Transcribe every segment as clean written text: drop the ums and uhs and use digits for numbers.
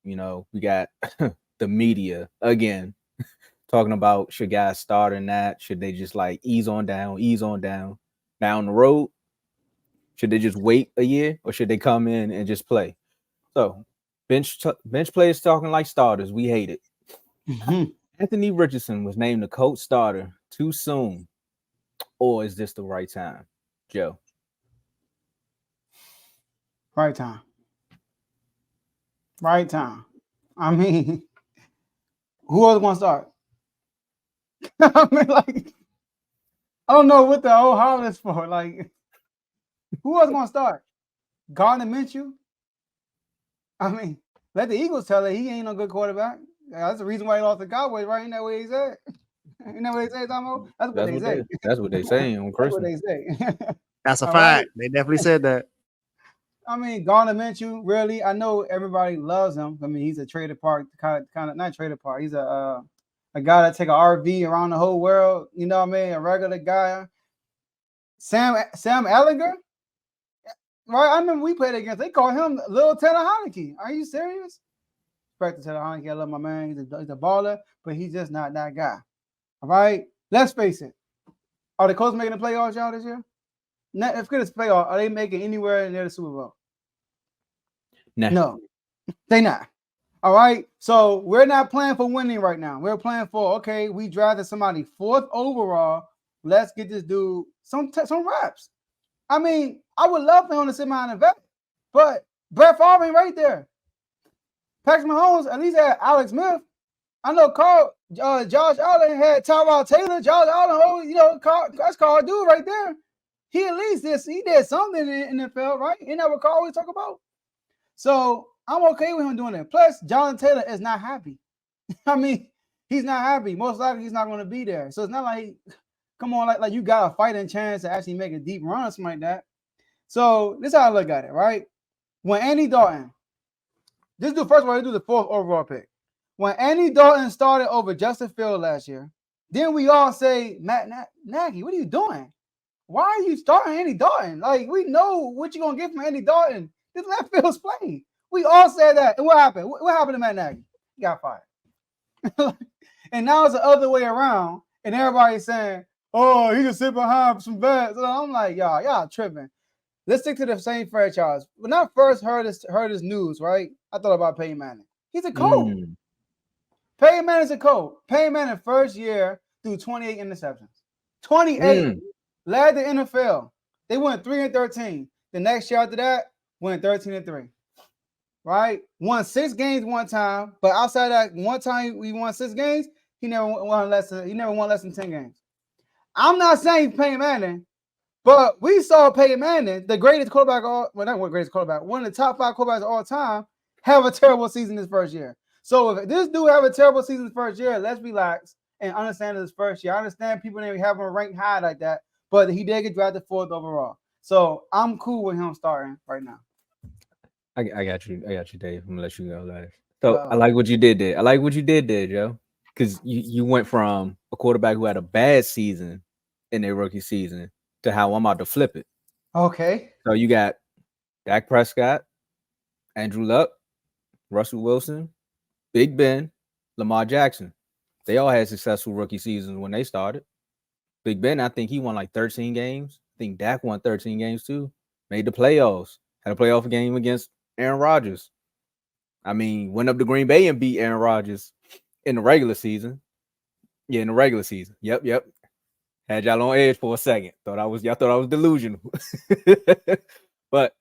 We got the media again talking about should guys start or not? Should they just like ease on down the road? Should they just wait a year or should they come in and just play? So bench players talking like starters. We hate it. Mhm. Anthony Richardson was named the coach starter too soon, or is this the right time, Joe? Right time. Right time. I mean, who else want to start? I mean, like, I don't know what the whole holler is for. Like, who else going to start? Gardner Minshew? I mean, let the Eagles tell it. He ain't no good quarterback. That's the reason why he lost the Cowboys, right? Ain't that what he said? Ain't that what they say, Tomo? That's what That's they what say. they saying on That's what Christmas. they say. That's a All right. fact. They definitely said that. I mean, Gardner Minshew, really, I know everybody loves him. I mean, he's a trailer park kind of not trailer park. He's a guy that take an RV around the whole world. You know what I mean? A regular guy. Sam Ellinger, right? I remember we played against. They call him Little Taylor Heineke. Are you serious? Respect to Taylor Heineke. I love my man. He's a baller, but he's just not that guy. All right. Let's face it. Are the Colts making the playoffs, y'all, this year? If good as playoff, are they making anywhere near the Super Bowl? Nah. No, they not. All right. So we're not playing for winning right now. We're playing for okay. We drafted somebody 4th overall. Let's get this dude some reps. I mean, I would love for him to sit behind a vet, but Brett Favre ain't right there. Patrick Mahomes at least had Alex Smith. I know Josh Allen had Tyrod Taylor. Josh Allen, that's Carl dude right there. He at least did something in the NFL, right? Isn't that what Carl always talk about? So I'm okay with him doing it. Plus, Jonathan Taylor is not happy. I mean, he's not happy. Most likely, he's not going to be there. So it's not like, come on, like you got a fighting chance to actually make a deep run or something like that. So this is how I look at it, right? When Andy Dalton, this do first of all, they do the 4th overall pick. When Andy Dalton started over Justin Fields last year, then we all say, Matt Nagy, what are you doing? Why are you starting Andy Dalton? Like, we know what you're going to get from Andy Dalton. Just let Fields play. We all said that. And what happened? What happened to Matt Nagy? He got fired. And now it's the other way around. And everybody's saying, oh, he can sit behind some vets. So I'm like, y'all tripping. Let's stick to the same franchise. When I first heard this news, right, I thought about Peyton Manning. He's a coach. Peyton Manning's a coach. Peyton Manning first year threw 28 interceptions. 28 led the NFL. They went 3-13. The next year after that, went 13-3. Right? Won 6 games one time, but outside that one time we won 6 games, he never won less than 10 games. I'm not saying Peyton Manning, but we saw Peyton Manning, the greatest quarterback, not one greatest quarterback, one of the top 5 quarterbacks of all time, have a terrible season this first year. So if this dude have a terrible season this first year, let's relax and understand this first year. I understand people didn't have him ranked high like that, but he did get drafted 4th overall. So I'm cool with him starting right now. I got you. I got you, Dave. I'm gonna let you go last. So I like what you did there, Joe. Because you went from a quarterback who had a bad season in their rookie season to how I'm about to flip it. Okay. So you got Dak Prescott, Andrew Luck, Russell Wilson, Big Ben, Lamar Jackson. They all had successful rookie seasons when they started. Big Ben, I think he won like 13 games. I think Dak won 13 games too. Made the playoffs. Had a playoff game against Aaron Rodgers. I mean, went up to Green Bay and beat Aaron Rodgers in the regular season. Yeah, in the regular season. Yep. Had y'all on edge for a second. Y'all thought I was delusional. But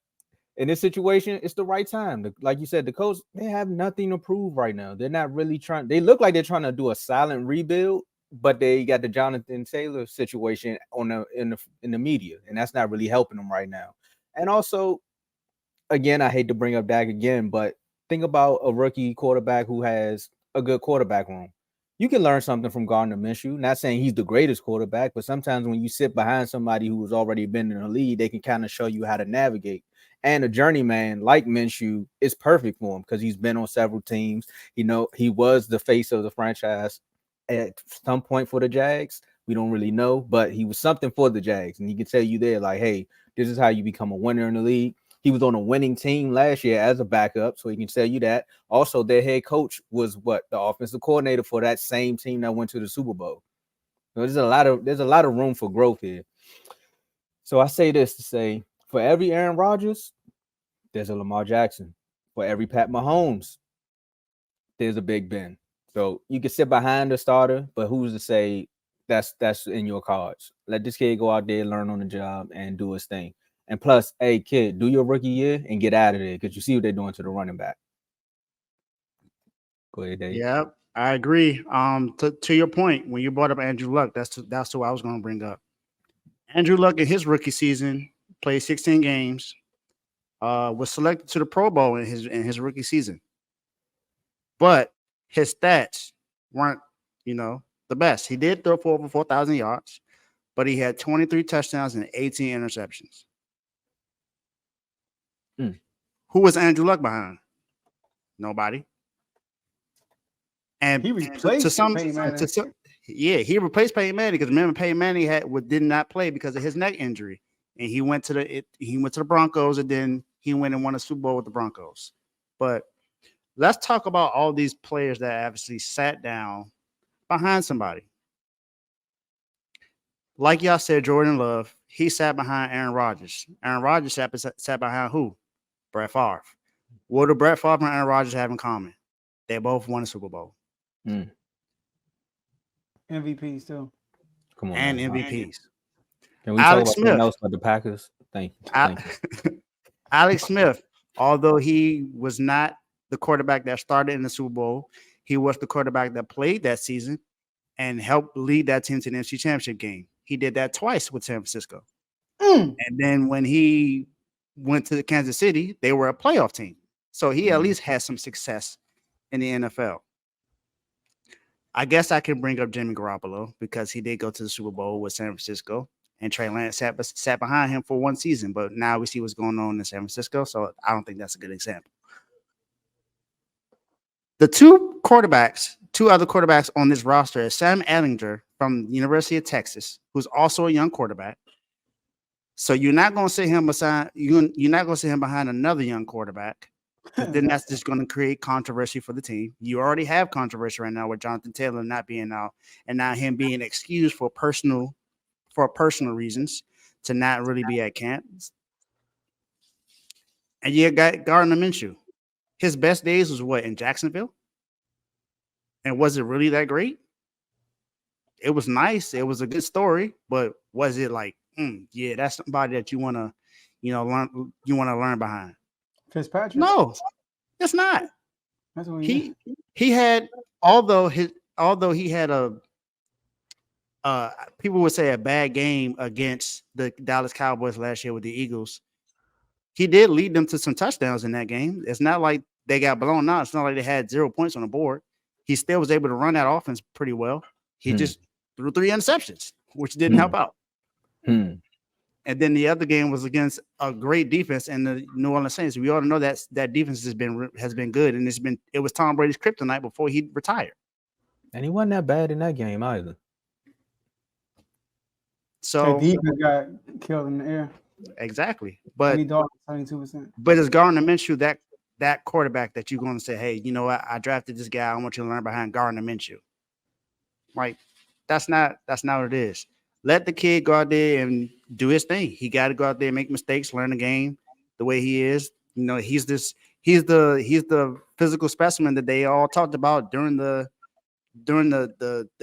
in this situation, it's the right time. Like you said, the Colts, they have nothing to prove right now. They're not really trying. They look like they're trying to do a silent rebuild, but they got the Jonathan Taylor situation in the media, and that's not really helping them right now. And also, again, I hate to bring up Dak again, but think about a rookie quarterback who has a good quarterback room. You can learn something from Gardner Minshew. Not saying he's the greatest quarterback, but sometimes when you sit behind somebody who's already been in the league, they can kind of show you how to navigate. And a journeyman like Minshew is perfect for him because he's been on several teams. He was the face of the franchise at some point for the Jags. We don't really know, but he was something for the Jags. And he can tell you there, like, hey, this is how you become a winner in the league. He was on a winning team last year as a backup, so he can tell you that. Also, their head coach was the offensive coordinator for that same team that went to the Super Bowl. So there's a lot of room for growth here. So I say this to say, for every Aaron Rodgers, there's a Lamar Jackson. For every Pat Mahomes, there's a Big Ben. So you can sit behind the starter, but who's to say that's in your cards? Let this kid go out there, learn on the job, and do his thing. And plus, hey kid, do your rookie year and get out of there because you see what they're doing to the running back. Go ahead, Dave. Yeah, I agree. To your point, when you brought up Andrew Luck, that's who I was going to bring up. Andrew Luck in his rookie season played 16 games, was selected to the Pro Bowl in his rookie season, but his stats weren't, the best. He did throw for over 4,000 yards, but he had 23 touchdowns and 18 interceptions. Who was Andrew Luck behind? Nobody. And he replaced Peyton Manning. He replaced Peyton Manning because remember Peyton Manning did not play because of his neck injury, and he went to the Broncos, and then he went and won a Super Bowl with the Broncos. But let's talk about all these players that actually sat down behind somebody. Like y'all said, Jordan Love, he sat behind Aaron Rodgers. Aaron Rodgers sat behind who? Brett Favre. What do Brett Favre and Aaron Rodgers have in common? They both won a Super Bowl. MVPs too. Come on, and man. MVPs. Can we Alex talk about Smith. something else about the Packers? Thank you. Alex Smith, although he was not the quarterback that started in the Super Bowl, he was the quarterback that played that season and helped lead that team to the NFC Championship game. He did that twice with San Francisco. And then when he went to Kansas City, they were a playoff team. So he at least had some success in the NFL. I guess I can bring up Jimmy Garoppolo because he did go to the Super Bowl with San Francisco, and Trey Lance sat behind him for one season. But now we see what's going on in San Francisco, so I don't think that's a good example. The two other quarterbacks on this roster is Sam Ehlinger from the University of Texas, who's also a young quarterback. So you're not going to see him behind another young quarterback. Then that's just going to create controversy for the team. You already have controversy right now with Jonathan Taylor not being out, and now him being excused for personal reasons to not really be at camp. And you got Gardner Minshew. His best days was what, in Jacksonville? And was it really that great? It was nice. It was a good story, but was it like, yeah, that's somebody that you want to, learn behind? Fitzpatrick? No, it's not. That's what He had, although he had people would say a bad game against the Dallas Cowboys last year with the Eagles. He did lead them to some touchdowns in that game. It's not like they got blown out. It's not like they had 0 points on the board. He still was able to run that offense pretty well. He just threw 3 interceptions, which didn't help out. And then the other game was against a great defense in the New Orleans Saints. We all know that defense has been good, and it was Tom Brady's kryptonite before he retired. And he wasn't that bad in that game either. So the defense got killed in the air. Exactly, but 72%. But is Gardner Minshew that quarterback that you're going to say, hey, you know what? I drafted this guy. I want you to learn behind Gardner Minshew. Like that's not what it is. Let the kid go out there and do his thing. He got to go out there and make mistakes, learn the game the way he is. He's the physical specimen that they all talked about during the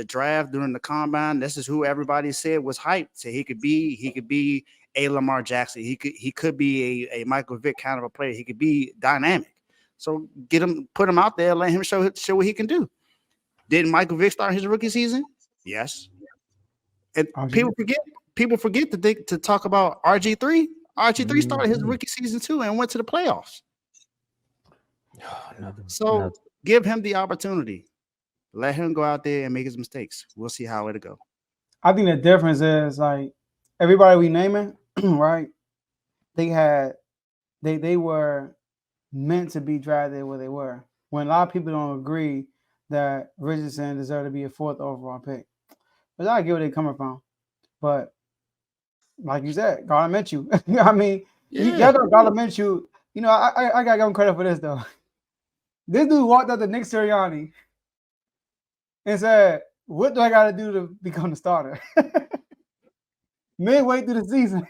draft, during the combine. This is who everybody said was hyped. So he could be a Lamar Jackson. He could be a Michael Vick kind of a player. He could be dynamic. So put him out there, let him show what he can do. Didn't Michael Vick start his rookie season? Yes. And people forget to talk about RG3. RG3 started his rookie season too and went to the playoffs. Give him the opportunity. Let him go out there and make his mistakes. We'll see how it'll go. I think the difference is like everybody we naming, right? They were meant to be drafted where they were. When a lot of people don't agree that Richardson deserved to be a 4th overall pick. But I get where they're coming from. But like you said, Gardner Minshew. I mean, Y'all know Gardner Minshew. You know, I gotta give him credit for this though. This dude walked up to Nick Sirianni and said, "What do I got to do to become the starter?" Midway through the season.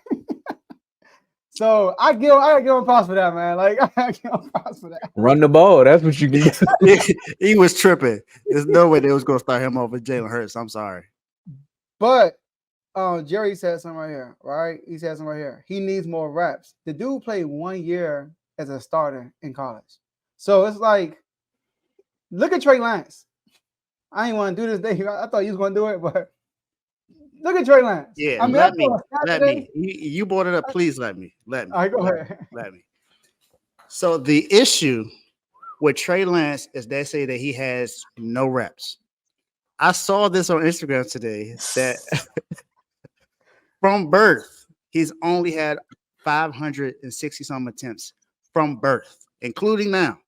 So I gotta give him props for that, man. Like I give him props for that. Run the ball. That's what you get. He was tripping. There's no way they was gonna start him over Jalen Hurts. I'm sorry. But Jerry said something right here, right? He said something right here. He needs more reps. The dude played 1 year as a starter in college. So it's like, look at Trey Lance. I ain't want to do this day. I thought you was going to do it, but look at Trey Lance. Yeah, I mean, let me. You brought it up. Please let me. All right, go ahead. Let me. So the issue with Trey Lance is they say that he has no reps. I saw this on Instagram today that from birth, he's only had 560 some attempts from birth, including now.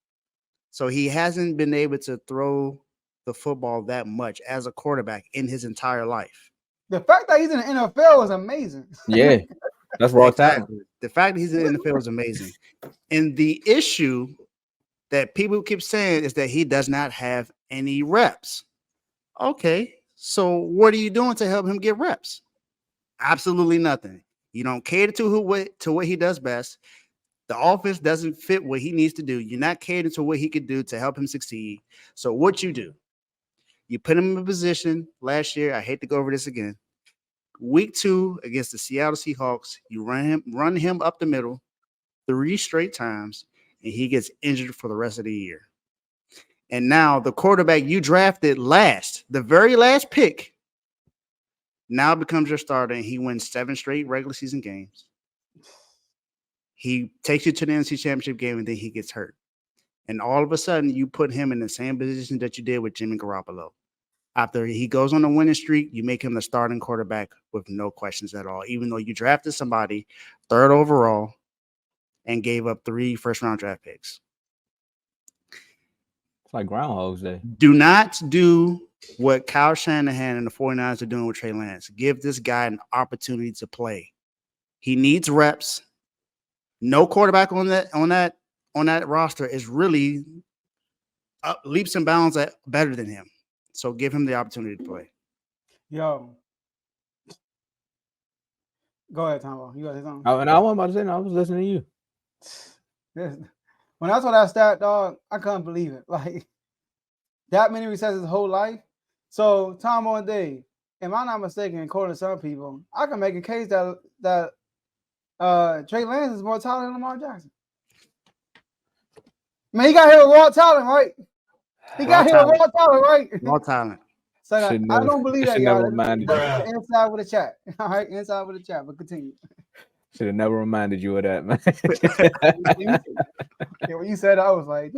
So he hasn't been able to throw the football that much as a quarterback in his entire life. The fact that he's in the NFL is amazing. Yeah, that's raw talent. The fact that he's in the NFL is amazing. And the issue that people keep saying is that he does not have any reps. Okay, so what are you doing to help him get reps? Absolutely nothing. You don't cater to what he does best. The offense doesn't fit what he needs to do. You're not catering to what he could do to help him succeed. So what you do? You put him in a position last year. I hate to go over this again. Week 2 against the Seattle Seahawks, you run him up the middle 3 straight times, and he gets injured for the rest of the year. And now the quarterback you drafted last, the very last pick, now becomes your starter, and he wins 7 straight regular season games. He takes you to the NFC Championship game, and then he gets hurt. And all of a sudden, you put him in the same position that you did with Jimmy Garoppolo. After he goes on a winning streak, you make him the starting quarterback with no questions at all, even though you drafted somebody 3rd overall and gave up 3 first-round draft picks. It's like Groundhog's Day. Do not do what Kyle Shanahan and the 49ers are doing with Trey Lance. Give this guy an opportunity to play. He needs reps. No quarterback on that roster is really leaps and bounds better than him. So give him the opportunity to play. Yo. Go ahead, Tomo. You got to say something? And I wasn't about to say no. I was listening to you. When I saw that stat, dog, I couldn't believe it. Like, that many receptions his whole life. So, Tomo and Dave, am I not mistaken, according to some people, I can make a case that Trey Lance is more talented than Lamar Jackson. Man, he got here with raw talent, right? He got here with raw talent, right? Raw talent. So I don't believe that, y'all. Inside with a chat. All right, inside with a chat, but continue. Should have never reminded you of that, man. Yeah, when you said that, I was like,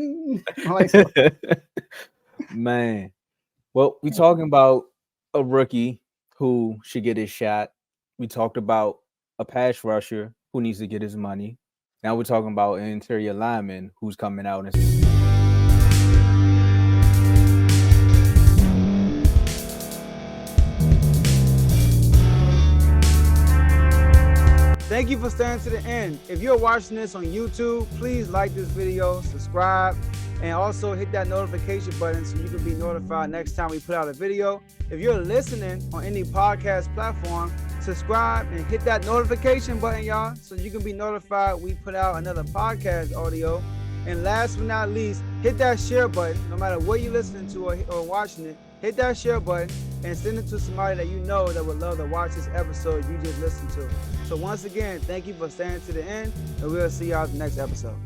man. Well, we talking about a rookie who should get his shot. We talked about a pass rusher who needs to get his money. Now we're talking about an interior lineman who's coming out and thank you for staying to the end. If you're watching this on YouTube, please like this video, subscribe, and also hit that notification button so you can be notified next time we put out a video. If you're listening on any podcast platform, subscribe and hit that notification button, y'all, so you can be notified we put out another podcast audio. And last but not least, hit that share button. No matter what you're listening to or watching it, hit that share button and send it to somebody that you know that would love to watch this episode you just listened to. So once again, thank you for staying to the end, and we'll see y'all in the next episode.